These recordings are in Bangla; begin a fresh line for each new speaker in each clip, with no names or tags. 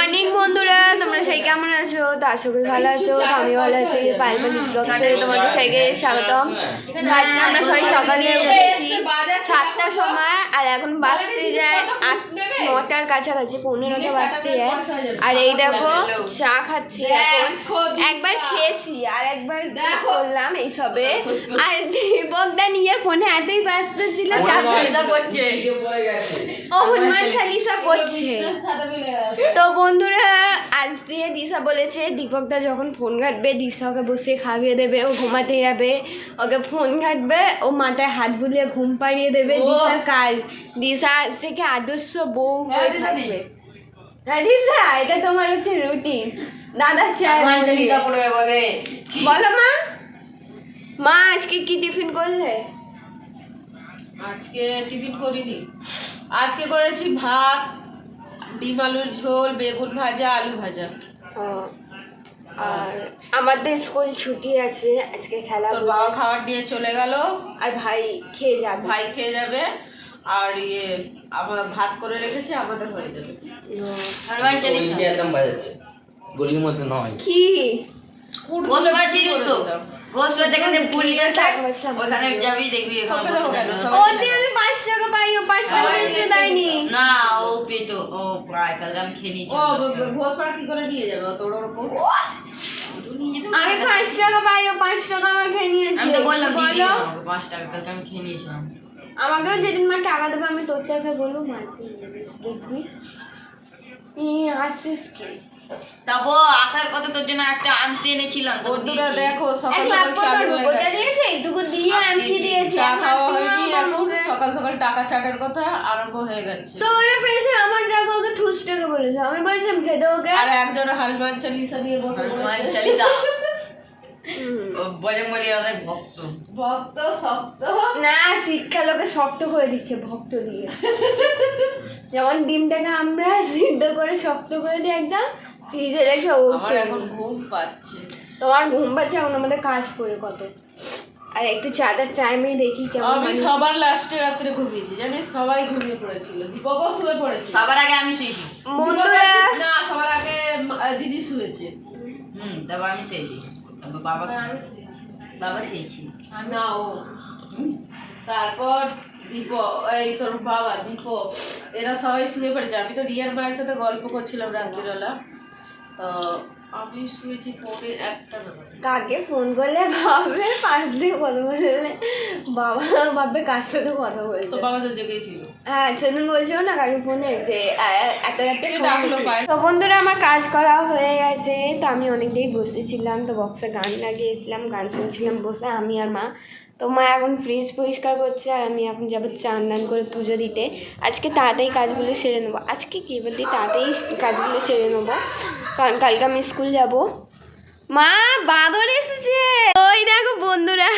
মর্নিং বন্ধুরা, তোমরা সবাই কেমন আছো? তো আশা করি ভালো আছো। আমি ভালো আছি। পাইলমানি ব্লগসে তোমাদের সবাইকে স্বাগতম। আজকে আমরা সবাই সকালে উঠেছি 7টার সময়, আর এখন বাজতে যায় 8-9টার কাছাকাছি, 9:15 বাজতে যায়। আর এই দেখো চা খাচ্ছি এখন। একবার খেয়েছি আর একবার করলাম এইসবে। আর দেবকদা নিজের ফোনে এতই ব্যস্ত ছিল, ও হনুমান চালিসা পড়ছে। তো বন্ধুরা, আজ দিয়ে দিশা বলেছে দীপকদা যখন ফোন ঘাটবে দিশা ওকে বসে খাইয়ে দেবে, ও ঘুমাতে যাবে, ওকে ফোন ঘাটবে, ও মাথায় হাত বুলিয়ে ঘুম পাড়িয়ে দেবে। দিশার কাজ, দিশা আজ থেকে আদর্শ বউ হয়ে থাকবে। দিশা, এটা তোমার হচ্ছে রুটিন। দাদা চাই বলো মা। মা আজকে কি টিফিন করলে?
আজকে টিফিন করিনি, আজকে করেছি ভাত, ডিম আলুর ঝোল, বেগুন ভাজা, আলু ভাজা।
আর আমাদের স্কুল ছুটি আছে আজকে, খেলা।
তোর বাবা খাবার নিয়ে চলে গেল,
আর ভাই খেয়ে যাবে।
ভাই খেয়ে যাবে। আর আমার ভাত করে রেখেছে, আমাদের হয়ে যাবে।
গলির মধ্যে নয়
কি
ওখানে যাবি দেখবি
তোকে দেবো কেন?
ওতে আমি 5 টাকা পাই, ও 5 টাকা দিতে দেয়নি
না, ও পেতো, ও প্রায় কাল আমি খেয়ে নিয়েছি।
ও ঘোষপাড়া কি করে নিয়ে যাবে অত বড় রকম?
আমি 5 টাকা পাই, ও 5 টাকা আমার খেয়ে নিয়েছি।
আমি তো বললাম
বলো
5 টাকা কালকে আমি খেয়ে নিয়েছিলাম।
আমাকেও যেদিন মা টাকা দেবে আমি তোর টাকা বলবো মারতে দেখবি আসিস কি।
তারপর আসার কথা তোর জন্য একটা আমটি এনেছিলাম।
বন্ধুরা দেখো, সকাল সকাল চালু হয়ে গেছে।
এইটুকু দিয়ে আমছি দিয়েছি।
চা খাওয়া হয়নি, এখন সকাল সকাল টাকা চাটের কথা আরম্ভ হয়ে গেছে।
তো ওরা পেয়েছে আমার টাকা, ওকে ঠুস টাকা বলেছে। আমি বলছিলাম খেতে ওকে।
আর একজন হনুমান চালিসা নিয়ে বসে পড়েছে।
চালিসা বজরংবলী অনেক ভক্ত
ভক্ত শক্ত
না, শিক্ষা লোকে শক্ত করে দিচ্ছে ভক্ত দিয়ে। যেমন ডিমটাকে আমরা সিদ্ধ করে শক্ত করে দিই একদম, ফ্রিজে রেখে।
আমার এখন ঘুম পাচ্ছে।
তোমার ঘুম পাচ্ছে, এখন আমাদের কাজ করে কত। আর একটু চাটার টাইমে দেখি কেমন।
আমি সবার লাস্টে রাত্রে ঘুমিয়েছি, জানিস? সবাই ঘুমিয়ে পড়েছিল, দীপকও শুয়ে পড়েছিল।
সবার আগে আমি শুয়েছি।
বন্ধুরা
না, সবার আগে দিদি শুয়েছে।
তারপর আমি শুয়েছি, তারপর বাবা শুয়েছি।
না, ও তারপর এই তোর বাবা দীপক, এরা সবাই শুয়ে পড়েছে। আমি তো রিয়ার মায়ের সাথে গল্প করছিলাম রাত্রিবেলা, তো আমি শুয়েছি 1:45 নাগাদ।
কাকে ফোন করলে ভাববে পাশ দিয়ে কথা বললে, বাবা ভাববে কার সাথে কথা
তো
বলছে।
বাবা তো জেগেই ছিল।
হ্যাঁ, সেদিন বলছিল না কাকে ফোনে যে এত রাতে
কে ডাকলো পায়?
তো বন্ধুরা, আমার কাজ করা হয়ে গেছে। তো আমি অনেকটাই বসেছিলাম, তো বক্সে গান লাগিয়েছিলাম, গান শুনছিলাম বসে আমি আর মা। তো মা এখন ফ্রিজ পরিষ্কার করছে, আর আমি এখন যাবো চান টান করে পুজো দিতে। আজকে তাড়াতাড়ি কাজগুলো সেরে নেবো। আজকে কী বলতে তাড়াতাড়ি কাজগুলো সেরে নেবো, কারণ কালকে আমি স্কুল যাব। মা, বাঁদর এসেছে। ওই দেখো বন্ধুরা,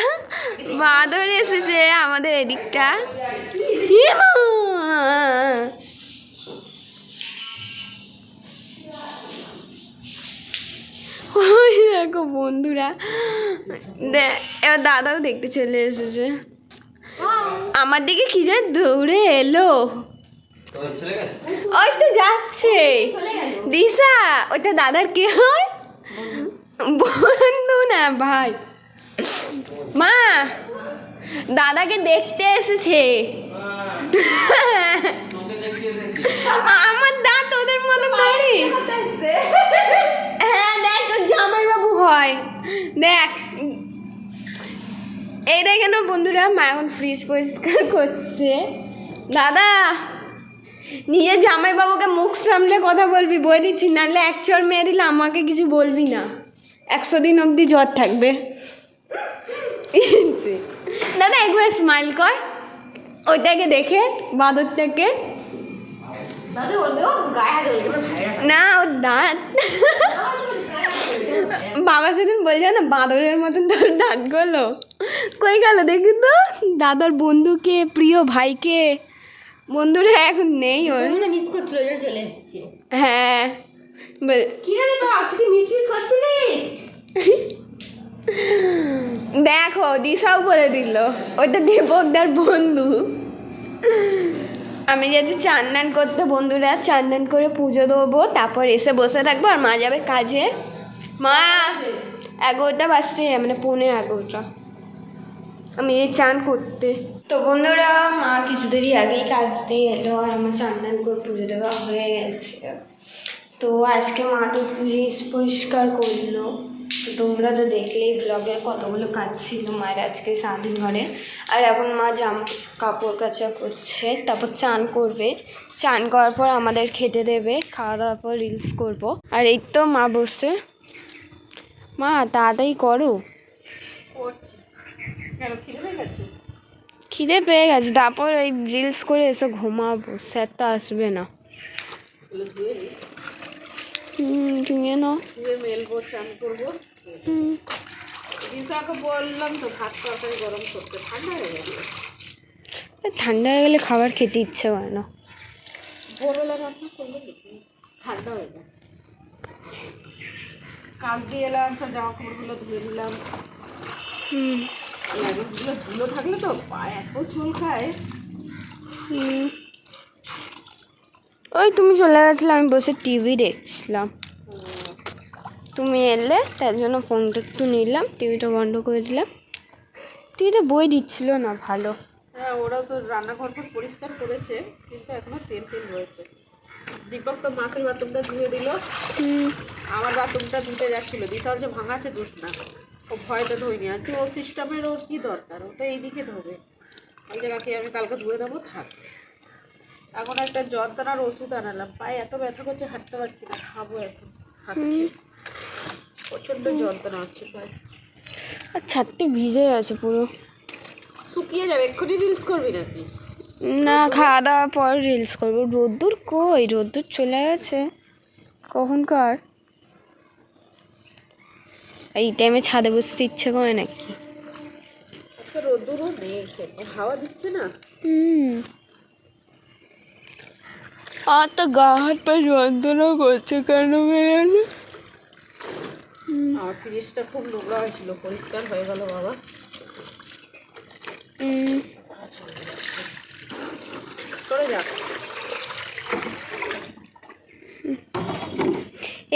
বাঁদর এসেছে আমাদের এদিকটা। এ মা! ওই দেখো বন্ধুরা, এবার দাদাও দেখতে চলে এসেছে। আমার দিকে কি যেন দৌড়ে এলো। ওই তো যাচ্ছে দিশা, ওইটা দাদার কে হয়? বন্ধু না ভাই। মা, দাদাকে দেখতে এসেছে। আমার দাঁত ওদের মতো দাঁড়ি। হ্যাঁ দেখ, তোর জামাইবাবু হয়, দেখ। এই দেখে না বন্ধুরা, মা এখন ফ্রিজ পরিষ্কার করছে। দাদা, নিজের জামাইবাবুকে মুখ সামলে কথা বলবি, বই দিচ্ছি, নাহলে এক চর মেয়ে দিলে আমাকে কিছু বলবি না। 100 দিন অবধি জ্বর থাকবে। দাদা একবার স্মাইল কর ওইটাকে দেখে, বাঁদরটাকে। না, ওর দাঁত। বাবা সেদিন বলছে না বাঁদরের মতন তোর দাঁতগুলো কই গেল দেখি তো। দাদার বন্ধুকে, প্রিয় ভাইকে, বন্ধুরা এখন নেই ওর।
মিস করছিল, চলে এসেছে।
হ্যাঁ,
কি রে বাবা, তুই মিস করছিলিস?
দেখো দিশাও বলে দিল, ওইটা দীপকদার বন্ধু। আমি যাচ্ছি চান করতে বন্ধুরা, চান করে পুজো দেবো, তারপর এসে বসে থাকবো আর মা যাবে কাজে। মা 11টা বাজতে, মানে 11:45 আমি এই চান করতে। তো বন্ধুরা মা কিছু দেরি আগেই কাজ দিয়ে এলো আর আমার চান করে পুজো দেওয়া হয়ে গেছে। তো আজকে মা তো ফ্রিজ পরিষ্কার করলো, তো তোমরা তো দেখলেই ব্লগে কতগুলো কাজ ছিল মায়ের আজকে সারাদিন ঘরে। আর এখন মা জামা কাপড় কাচা করছে, তারপর চান করবে, চান করার পর আমাদের খেতে দেবে, খাওয়া দাওয়ার পর রিলস করব। আর এই তো মা বসে, মা তাড়াতাড়ি করো। খিদে পেয়ে গেছে, তারপর এই রিলস করে এসে ঘুমাবো, স্যারটা আসবে না। তুমি না
মেলবো, চান করবো। দিশাকে বললাম তো ভাত তরকারি গরম করতে, ঠান্ডা হয়ে গেছে।
ঠান্ডা হয়ে গেলে খাবার খেতে ইচ্ছে হয় না।
ভোরবেলা রান্না করলে ঠান্ডা হয়ে যায়। কাজ দিয়ে এলাম, সব জামা কাপড়গুলো ধুয়ে দিলাম। লেগিংসগুলো ধুলো থাকলে তো পায়ে এত চুল খায়।
ওই তুমি চলে গেছিলে, আমি বসে টিভি দেখছিলাম, তুমি এলে তার জন্য ফোনটা একটু নিলাম, টিভিটা বন্ধ করে দিলাম। টিভিটা বই দিচ্ছিল না ভালো।
হ্যাঁ, ওরাও তো রান্নাঘর পরিষ্কার করেছে, কিন্তু এখনো তেল রয়েছে। দীপক তো মাছের বাথরুমটা ধুয়ে দিল, আমার বাথরুমটা ধুতে যাচ্ছিল। দিশা যে ভাঙাচ্ছে দোষ না, ও ভয়টা ধুইনি। আজকে ও সিস্টেমের ওর কী দরকার, ও তো এইদিকে ধোবে। ওই জায়গাকে আমি কালকে ধুয়ে দেবো, থাক। এখন একটা যন্ত্রণার ওষুধ আনালাম, পায়ে এত ব্যথা করছে, হাঁটতে পারছি না, খাবো এখন। হাঁটছি, প্রচণ্ড যন্ত্রণা হচ্ছে পায়ে।
আর ছাদটি ভিজে আছে পুরো,
শুকিয়ে যাবে। এক্ষুনি রিলস করবি নাকি?
না, খাওয়া দাওয়ার পর রিলস করবো। রোদ্দুর কই, রোদ্দুর চলে গেছে কখনকার। এই টাইমে ছাদে বসতে ইচ্ছে করে নাকি?
আজকে রোদ্দুরও নেই, হাওয়া দিচ্ছে না।
আর তো গা হাত পা যন্ত্রণা করছে কেন বেরোলে।
আমার ফ্রিজটা খুব নোংরা হয়েছিল, পরিষ্কার হয়ে গেল বাবা। চলে যাক।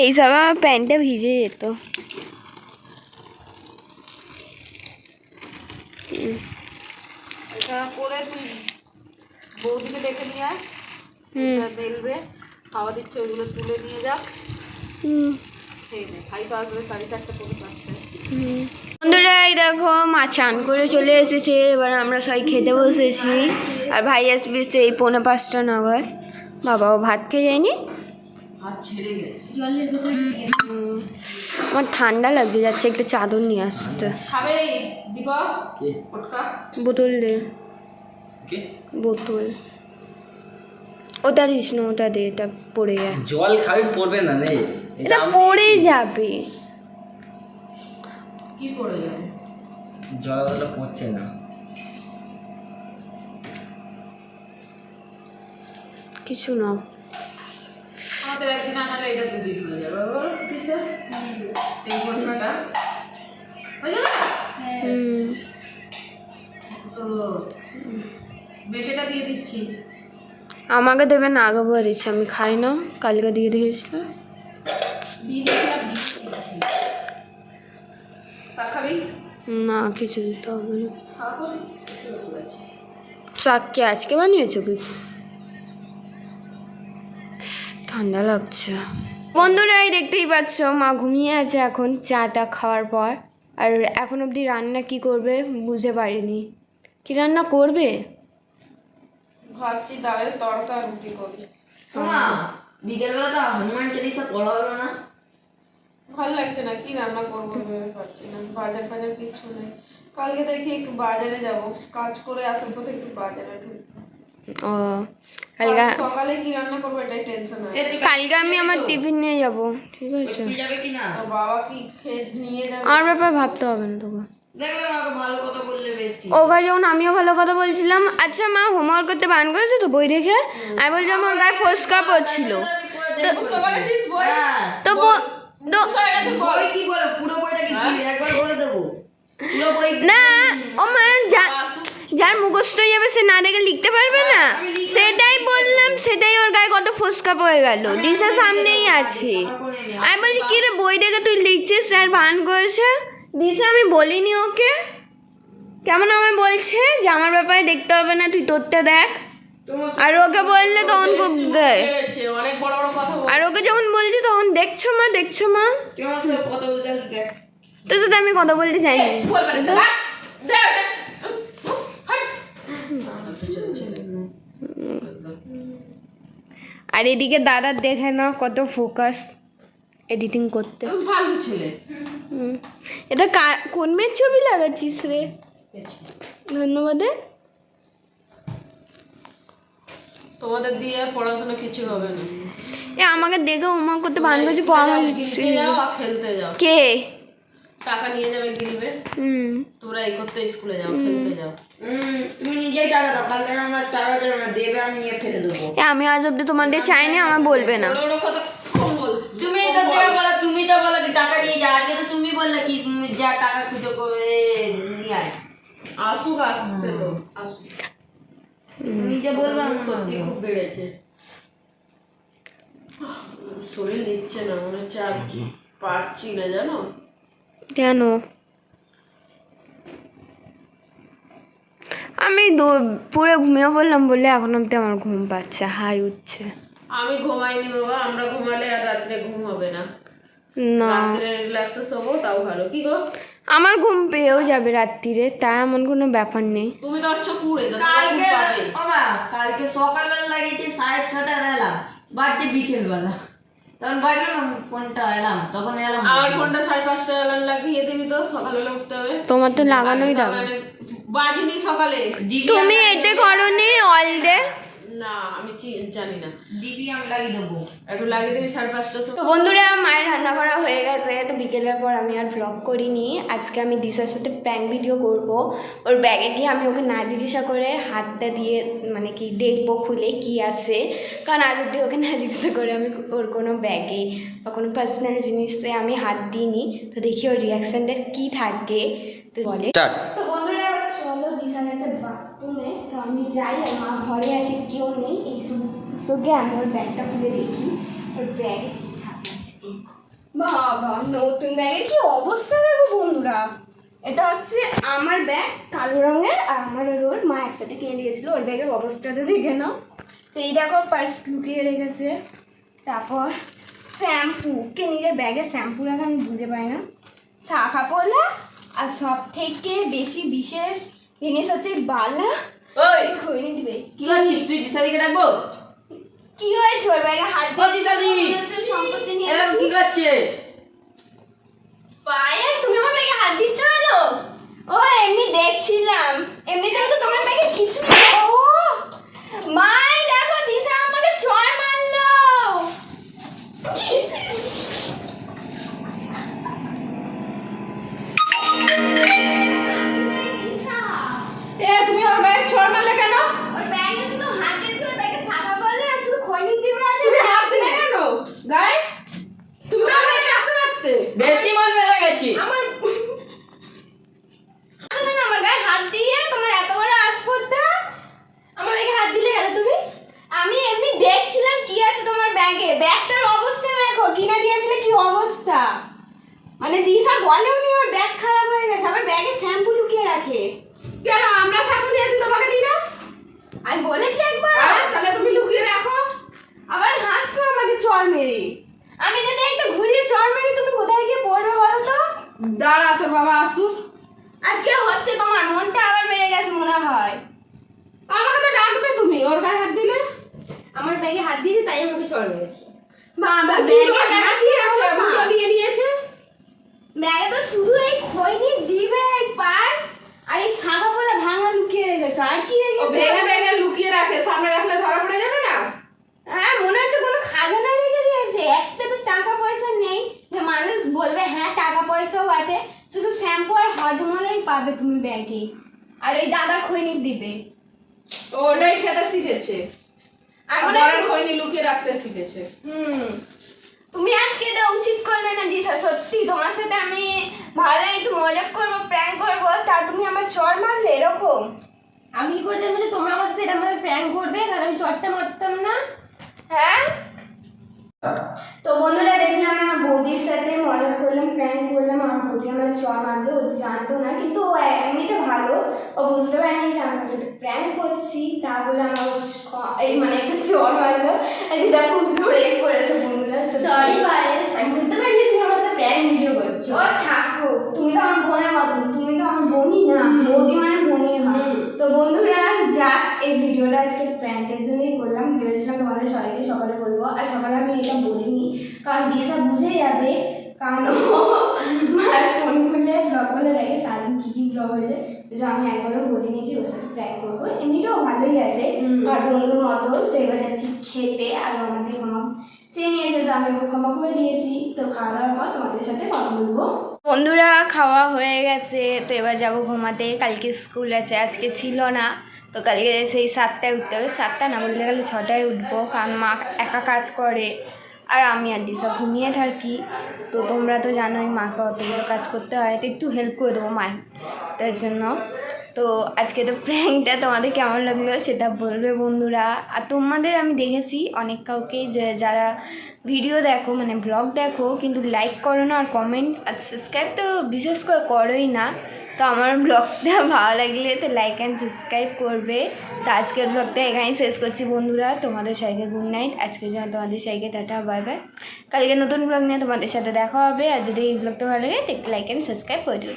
এইসব আমার প্যান্টটা ভিজে যেত।
এটা করে তুই বৌদিকে ডেকে নিয়ে আয়, মেলবে, খাওয়া দিচ্ছে, ওইগুলো তুলে নিয়ে যা। সেই নেই, খাই তো আসবে 4:30 করে 5টায়।
বন্ধুরা এই দেখো মা চান করে চলে এসেছে, এবার আমরা সবাই খেতে বসেছি। আর ভাই আসবে সেই 4:45 নাগাদ। বাবাও ভাত খেয়ে যায়নি, আমার ঠান্ডা লাগছে, যাচ্ছে একটা চাদর নিয়ে আসতে।
খাবে দীপক? পটকা
বোতল দে, বোতল ওটা দিস না, ওটা দে, এটা পড়ে যায়।
জল খাবি, পড়বে না রে,
এটা পড়ে যাবে।
কি পড়ে যাবে?
জল পড়ছে না।
কিছু না,
আমাদের একদিন আনালে এটা 2 দিন হয়ে যাবে। বলো ঠিক আছে, এই পটকাটা হয়ে যাবে। তো বেটেটা দিয়ে দিচ্ছি।
আমাকে দেবে না, আগে বলে দিচ্ছি, আমি খাই না, কালকে দিয়ে দিয়েছিলাম।
দিয়ে দিচ্ছি। শাক খাবি?
না, কিছু দিতে হবে না।
খাবো।
শাক কি আজকে বানিয়েছো কি? ঠান্ডা লাগছে। বন্ধুরা এই দেখতেই পাচ্ছ মা ঘুমিয়ে আছে এখন চাটা খাওয়ার পর। আর এখন অবধি রান্না কি করবে বুঝতে পারিনি। কি রান্না করবে?
ভাবছি ডালের তড়কা রুটি করছি।
বিকেলবেলা তো হনুমান চালিসা পড়া হলো না,
ভালো লাগছে না, কি রান্না করবো ভেবে পাচ্ছি না। বাজার ফাজার কিচ্ছু নেই। কালকে দেখি একটু বাজারে যাব, কাজ করে আসার পথে একটু বাজারে ঢুকবো।
ও কালকে
সকালে কি রান্না করবো এটাই টেনশন আছে।
কালকে আমি আমার টিফিন নিয়ে যাব, ঠিক আছে?
যাবে কি না
তো বাবা কি খেয়ে নিয়ে যাবে?
আমার ব্যাপারে ভাবতে হবে না তোকে।
দেখবে আমাকে ভালো কথা বললে বেশি।
ও ভাই যখন আমিও ভালো কথা বলছিলাম, আচ্ছা মা হোমওয়ার্ক করতে বারণ করেছে তো বই দেখে, আমি বলছিলাম আমার গায়ে ফোসকা পড়ছিল,
বুঝতে পারছিস বই?
তো তো
বই কি বলো, পুরো বইটা কি একবার বলে দেবো, পুরো বই
না ও মা যার মুখস্থ হয়ে যাবে সে না দেখে লিখতে পারবে না, সেটাই বললাম, সেটাই ওর গায়ে কত ফোসকা পড়ে গেল। দিশা সামনেই আছে, আমি বলছি কি রে বই দেখে তুই লিখছিস, স্যার ভান করেছে। দিশা আমি বলিনি ওকে, কেমন আমায় বলছে যে আমার ব্যাপারে দেখতে হবে না, তুই তোরটা দেখ। আর ওকে বললে তখন খুব গায়ে,
বেড়েছে, অনেক বড় বড় কথা
আর ওকে যখন বলছি তখন দেখছো মা, দেখছো মা,
তুই আমার সাথে কথা বলতে আসবি, দেখ।
তোর সাথে আমি কথা বলতে চাইনি।
বলবে না, যা, দে ওটা। হাট।
আর এদিকে দাদার দেখে না কত ফোকাস এডিটিং করতে।
ফালতু ছেলে।
এটা কোন মেয়ের ছবি লাগাচ্ছিস রে? ধন্যবাদ।
তোমাদের দিয়ে আর পড়াশোনা কিছু হবে না।
এ আমাকে দেখে হোমওয়ার্ক করতে বান করছে, পড়া
গিলতে যাও আর খেলতে যাও।
কে?
টাকা নিয়ে যাবে গিলবে, তোমরা এই করতে স্কুলে যাও, খেলতে যাও।
তুমি নিজেই টাকা দাও, কাল থেকে আমার টাকা দেবে না, দেবে আমি নিয়ে ফেলে দেবো।
এ আমি আজ অব্দি তোমাদের চাইনি, আমার বলবে না।
বড় বড় কথা কম বল।
তুমি তো বলো, তুমি তো বলো কি টাকা নিয়ে যা, আজকে তো তুমি বললে কি তুমি যা টাকা খুঁজো করে নিয়ে আয়।
আসুক, আসছে তো আসুক।
নিজে বলবো আমি
সত্যি খুব বেড়েছে, শরীর নিচ্ছে না, মনে হচ্ছে আর পারছি না, জানো।
কেন? আমি পুরো ঘুমিয়ে পড়লাম বলে এখন অব্দি আমার ঘুম পাচ্ছে, হাই উঠছে।
আমি ঘুমাইনি বাবা, আমরা ঘুমালে আর রাত্রে ঘুম হবে না।
না,
রাত্রে রিল্যাক্সে শোবো তাও ভালো। কি গো,
আমার ঘুম পেয়েও যাবে রাত্রিরে, তা এমন কোনো ব্যাপার নেই।
তুমি তো হচ্ছে কুড়ে
কালকে বাবা, কালকে সকালবেলা লাগিয়েছে 6:30 এলাম, বাজছে বিকেলবেলা, তখন বাজলো না ফোনটা এলাম, তখন এলাম।
আমার ফোনটা 5:30 অ্যালার্ম লাগিয়ে দিবি তো, সকালবেলা উঠতে হবে।
তোমার তো লাগানোই দাও।
বাজিনি সকালে।
তুমি এতে করনি অল ডে?
না আমি জানি না,
দিবি আমি লাগিয়ে দেবো।
একটু লাগিয়ে দিবি 5:30
তো বন্ধুরা, মায়ের রান্না করা হয়ে গেছে, তো বিকেলের পর আমি আর ভ্লগ করিনি। আজকে আমি দিশার সাথে প্র্যাঙ্ক ভিডিও করব। ওর ব্যাগে গিয়ে আমি ওকে না জিজ্ঞাসা করে হাতটা দিয়ে মানে কি দেখবো খুলে কি আছে, কারণ আজ অব্দি ওকে না জিজ্ঞাসা করে আমি ওর কোনো ব্যাগে বা কোনো পার্সোনাল জিনিসে আমি হাত দিইনি। তো দেখি ওর রিয়াকশানটা কী থাকে, তো বলে। তো বন্ধুরা, এবার চলো দিশা গেছে বাথরুমে, তো আমি যাই, আর মা ঘরে আছে, কেউ নেই। এই সুযোগে আমি ওর ব্যাগটা খুলে দেখি ওর ব্যাগে কী থাকে আজকে। বাবা, নতুন ব্যাগের কি অবস্থা দেখো বন্ধুরা। এটা হচ্ছে আমার ব্যাগ, কালো রঙের, আর আমার আর ওর মা একসাথে কিনে দিয়েছিল। ওর ব্যাগের অবস্থাটা দেখে নাও। তো এই দেখো পার্স লুকিয়ে রেখেছে, তারপর শ্যাম্পু, কে নিজের ব্যাগে শ্যাম্পু রাখা আমি বুঝে পাই না, শাখা পলা, আর সব থেকে বেশি বিশেষ জিনিস হচ্ছে বালা।
ওই
খৈনি দিবে।
কি করছিস তুই? দিশাদিকে ডাকবো?
কি হয়েছে? ওর ব্যাগে হাত
ও দিশাদি,
দিয়ে সম্পত্তি নিয়ে
এরকম কি করছে?
পায়েল, তুমি আমার ব্যাগে হাত দিচ্ছ কেন? ও এমনি দেখছিলাম, এমনিতেও তো তোমার ব্যাগে কিছু নেই। ও মাই, দেখো দিশা আমাকে চড় মারলো।
তুমি ওর গায়ে ছোড় মারলে কেন?
ওর ব্যাগে শুধু হাত দিয়েছে, ওর ব্যাগে সাদা বলে আর শুধু খৈনি দিবে আছে।
তুমি হাত দিলে কেন গায়ে? তুমি তো আমাকে রাখতে পারতে।
বেশি মন মেরে গেছি।
আমার আমার গায়ে হাত দিয়ে তোমার এত বড় আসপর্দা। আমার ব্যাগে হাত দিলে কেন তুমি? আমি এমনি দেখছিলাম কি আছে তোমার ব্যাগে। ব্যাগটার অবস্থা দেখো, কিনা দিয়েছিলে কি অবস্থা। মানে দিশা বলেও নি ওর ব্যাগ খারাপ হয়ে গেছে, আবার ব্যাগে শ্যাম্পু লুকিয়ে রাখে।
কেন আমরা শ্যাম্পু নিয়েছি তোমাকে দিই না?
আমি বলেছি একবার,
তাহলে তুমি লুকিয়ে রাখো।
আবার হাসছো আমাকে চড় মেরে। আমি যদি একটা ঘুরিয়ে চড় মেরে তুমি কোথায় গিয়ে পড়বে বলো তো?
দাঁড়া, তোর বাবা আসুক।
আজকে হচ্ছে তোমার মনটা আবার বেড়ে গেছে মনে হয়।
আমাকে তো ডাকবে তুমি, ওর গায়ে হাত দিলে।
আমার ব্যাগে হাত দিয়েছে তাই আমাকে চড় মেরেছে। বাবা,
তোমার ব্যাগে কি আছে? মুখে নিয়ে নিয়েছে।
ব্যাগে তো শুধু এই খৈনি দিবে, এই পার্স আর এই সাদা বলে ভাঙা লুকিয়ে রেখেছো। আর কি
ও
রেখেছো?
ভেঙে ভেঙে লুকিয়ে রাখে, সামনে রাখলে ধরা পড়ে যাবে না?
হ্যাঁ, মনে হচ্ছে কোনো খাজানা রেখে দিয়েছে। একটা তো টাকা পয়সা নেই যে মানুষ বলবে হ্যাঁ টাকা পয়সাও আছে, শুধু শ্যাম্পু আর হজমলেই পাবে তুমি ব্যাগে, আর ওই দাদার খৈনি দিবে।
ও ওটাই খেতে শিখেছে,
আর
বড়ের খৈনি লুকিয়ে রাখতে শিখেছে।
তুমি আজকে এটা উচিত করলে না দিশা, সত্যি তোমার সাথে আমি ভালো একটু মজা করবো, প্র্যাঙ্ক করবো, তা তুমি আমার চড় মারলে এরকম।
আমি কি করে জানবো যে তোমরা আমার সাথে এরকম ভাবে প্র্যাঙ্ক করবে? তাহলে আমি চটটা মারতাম না।
হ্যাঁ, তো বন্ধুরা দেখলাম আমার বৌদির সাথে মজা করলাম, প্র্যাঙ্ক করলাম। আমার বৌদি আমার চর মারলো, ও জানতো না, কিন্তু ও এমনিতে ভালো, ও বুঝতে পারেনি যে আমি ওর সাথে প্র্যাঙ্ক করছি, তা বলে আমার এই মানে একটা চর মারলো। এটা খুব জোরে পড়েছে বন্ধুরা।
সরি ভাই, আমি বুঝতে পারিনি তুমি আমার সাথে প্র্যাঙ্ক ভিডিও করছো।
ও থাকো, তুমি তো আমার বোনের মতন, তুমি তো আমার বোনই না, বৌদি মানে বোনই হয়। তো বন্ধুরা যাক, এই ভিডিওটা আজকে প্র্যাঙ্কের জন্যই করলাম, ভেবেছিলাম তোমাদের সবাইকে সকালে বলবো, আর সকালে আমি এটা বলিনি, কারণ দিশা বুঝে যাবে, কারণ মায়ের ফোন খুলে ব্লগ বলে রাখে সারাদিন কী কী ব্লগ হয়েছে, যে আমি একবারও বলিনি যে ওর সাথে প্র্যাঙ্ক করবো। এমনিতেও ভালোই আছে আর বন্ধুর মতো। তো এবার যাচ্ছি খেতে, আর আমাদের ক্ষমা চেয়ে নিয়েছে, তো আমি ওকে ক্ষমা করে দিয়েছি। তো খাওয়া দাওয়ার পর তোমাদের সাথে কথা বলবো। বন্ধুরা খাওয়া হয়ে গেছে, তো এবার যাবো ঘুমাতে। কালকে স্কুল আছে, আজকে ছিল না, তো কালকে সেই 7টায় উঠতে হবে। 7টা না, বলতে গেলে 6টায় উঠবো, কারণ মা একা কাজ করে আর আমি আর দিশা ঘুমিয়ে থাকি। তো তোমরা তো জানোই মাকে অতগুলো কাজ করতে হয়, তো একটু হেল্প করে দেবো মায়ের, তার জন্য। তো আজকে তো প্র্যাঙ্কটা তোমাদের কেমন লাগলো সেটা বলবে বন্ধুরা। আর তোমাদের আমি দেখেছি অনেক কাউকেই যে যারা ভিডিও দেখো মানে ব্লগ দেখো, কিন্তু লাইক করো না আর কমেন্ট আর সাবস্ক্রাইব তো বিশেষ করে করোই না। তো আমার ব্লগটা ভালো লাগলে তো লাইক অ্যান্ড সাবস্ক্রাইব করবে। তো আজকের ব্লগটা এখানেই শেষ করছি বন্ধুরা। তোমাদের সবাইকে গুড নাইট, আজকে যেন তোমাদের সবাইকে টাটা বাই বাই। কালকে নতুন ব্লগ নিয়ে তোমাদের সাথে দেখা হবে। আর যদি এই ব্লগটা ভালো লাগে তো একটু লাইক অ্যান্ড সাবস্ক্রাইব করে দিও।